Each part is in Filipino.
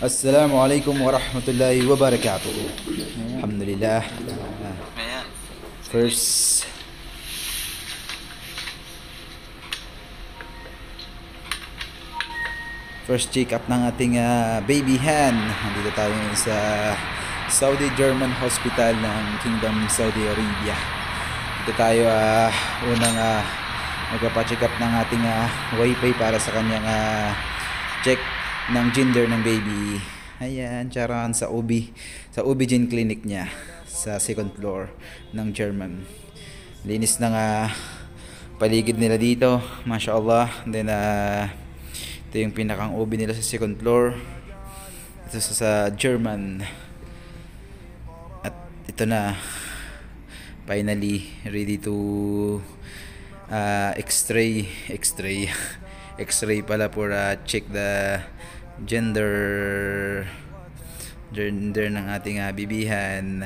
Assalamualaikum warahmatullahi wabarakatuh. Alhamdulillah. First check up ng ating baby hen. Nandito tayo sa Saudi German Hospital ng Kingdom Saudi Arabia. Dito tayo unang magpapa-check up ng ating wifi para sa kanyang check ng gender ng baby. Ayan, charan sa OB-GYN clinic niya sa second floor ng German. Linis ng paligid nila dito, mashallah. Then ito yung pinakang OB nila sa second floor. Ito sa German. At ito na, finally ready to X-ray pala for check the gender ng ating bibihan.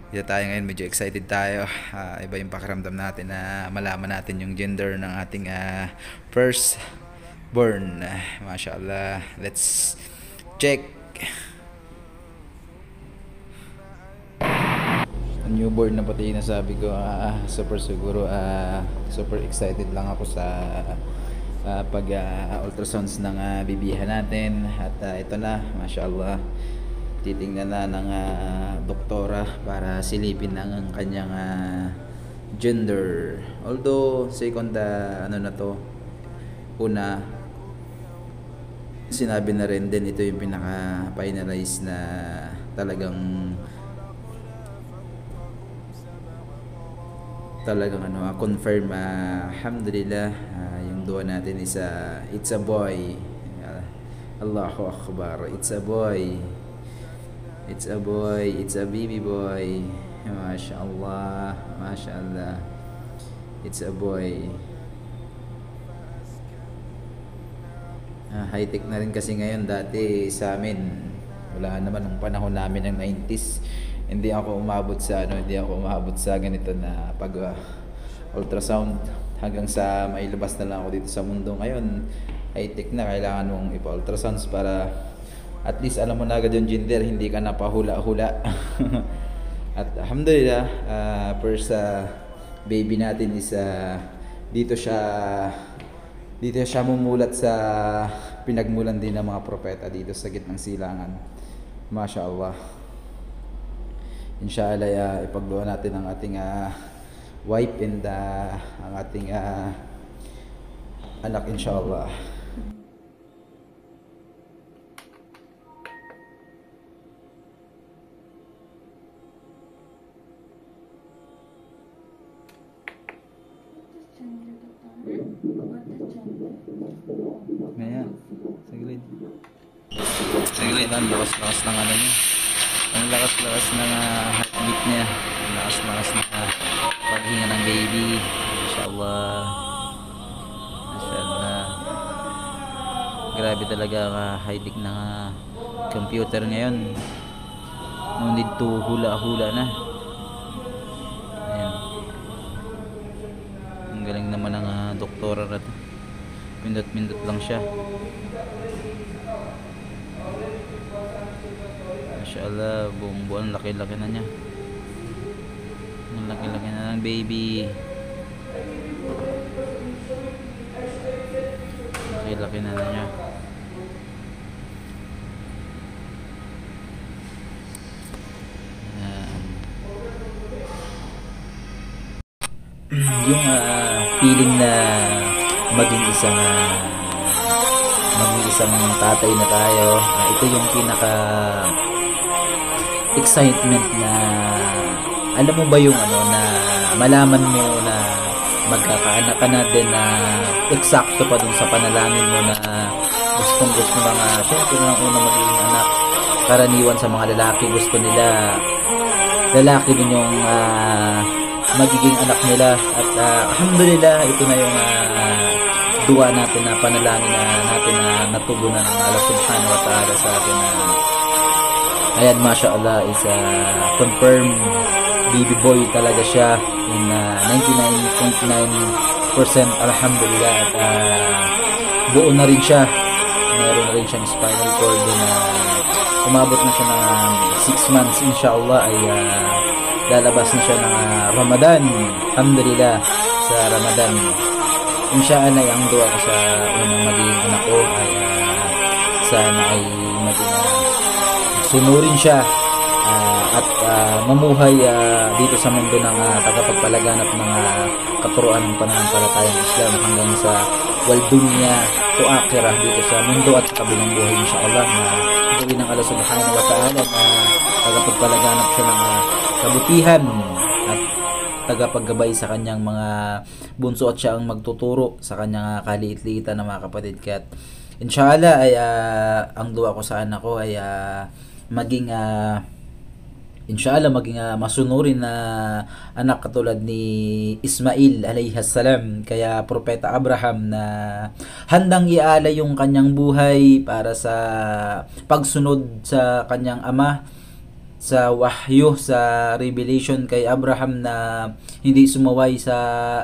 Dito tayo ngayon, medyo excited tayo. Iba yung pakiramdam natin na malaman natin yung gender ng ating first born. Mashallah. Let's check. Newborn na pati na sabi ko, super siguro super excited lang ako sa pag ultrasounds ng bibihan natin. At ito na, mashallah, titingnan na ng doktora para silipin ng kanyang gender. Although second una sinabi na rin din, ito yung pinaka finalize na talagang confirm. Alhamdulillah, yung dua natin is it's a boy. Allahu Akbar, it's a boy, it's a baby boy. Mashallah, it's a boy. High tech na rin kasi ngayon. Dati sa amin wala naman, nung panahon namin ng 90s, hindi ako umabot sa ganito na pag ultrasound. Hanggang sa mailabas na lang ako dito sa mundo. Ngayon high tech na, kailangan mong ipa-ultrasounds para at least alam mo na agad yung gender, hindi ka napahula-hula. At alhamdulillah, first baby natin is dito siya mumulat sa pinagmulan din ng mga propeta dito sa gitnang silangan. Mashallah. Inshallah, ipagluha natin ang ating wife and ang ating anak, inshallah. Ngayon, saglit. Ang lakas-lakas ng niya. Ang lakas-lakas ng heartbeat niya. Ang lakas-lakas ng paghinga ng baby. Mashallah. Grabe talaga ang high-tech na computer ngayon. No need to hula-hula na. Ayan. Ang galing naman ng doktora na to. Pindot-pindot lang siya. Mashallah, buong buwan, laki-laki na niya. Ang laki-laki na ng baby. Laki-laki na niya. Yung feeling na maging isang tatay na tayo, ito yung pinaka excitement na, alam mo ba yung na malaman mo na magkakaanak ka na din, na eksakto pa dun sa panalangin mo na gustong gusto syempre nang unang maging anak. Karaniwan sa mga lalaki, gusto nila lalaki din yung magiging anak nila. At alhamdulillah, ito na yung dua natin na panalangin natin na natugunan ng Allah subhanahu wa ta'ala sa atin. Ayan, mashallah, is confirmed baby boy talaga siya in 99.9%. Alhamdulillah. At buo na rin siya. Meron rin rin siyang spinal cord na umabot na siya ng 6 months inshallah ay lalabas na siya ng Ramadan. Alhamdulillah sa Ramadan. Inshallah ay ang dua ko sa unang maging anak ko ay sana ay maging sunurin siya at mamuhay dito sa mundo ng tagapagpalaganap ng katuruan ng pananampalatayang Islam hanggang sa waldunya o akhirah dito sa mundo at kabilang buhay inshallah na gawin ng Allah subhanahu wa ta'ala na tagapagpalaganap siya ng kabutihan at tagapaggabay sa kanyang mga bunso at siya ang magtuturo sa kanyang kaliit-liitan na mga kapatid. Kaya inshallah ay ang dua ko sa anak ko ay maging inshallah maging masunurin na anak katulad ni Ismail alayhis salam, kaya propeta Abraham na handang ialay yung kanyang buhay para sa pagsunod sa kanyang ama sa wahyo, sa revelation kay Abraham na hindi sumaway sa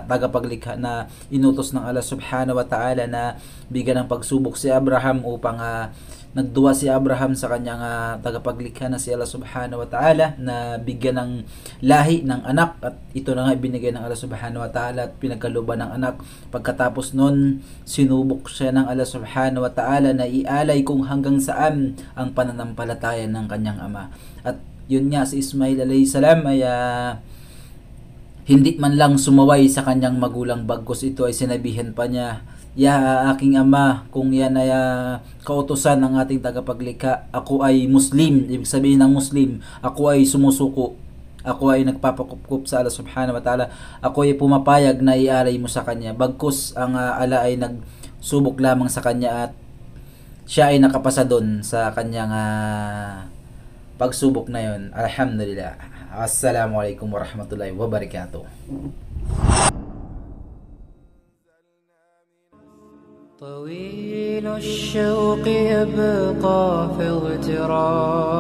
tagapaglikha na inutos ng Allah subhanahu wa ta'ala na bigyan ng pagsubok si Abraham upang nagduwa si Abraham sa kanyang tagapaglikha na si Allah subhanahu wa ta'ala na bigyan ng lahi ng anak, at ito na nga binigay ng Allah subhanahu wa ta'ala at pinagkaluban ng anak. Pagkatapos nun, sinubok siya ng Allah subhanahu wa ta'ala na ialay kung hanggang saan ang pananampalataya ng kanyang ama. At yun nga, si Ismail alayhis salam ay hindi man lang sumaway sa kanyang magulang, bagkus ito ay sinabihan pa niya, aking ama, kung yan ay kautusan ng ating tagapaglikha, ako ay Muslim. Ibig sabihin ng Muslim, ako ay sumusuko, ako ay nagpapakupkup sa Allah subhanahu wa ta'ala, ako ay pumapayag na ialay mo sa kanya, bagkus ang Allah ay nagsubok lamang sa kanya at siya ay nakapasa doon sa kanyang pagsubok na yon. Alhamdulillah. Assalamualaikum warahmatullahi wabarakatuh. طويل الشوق يبقى في اغتراب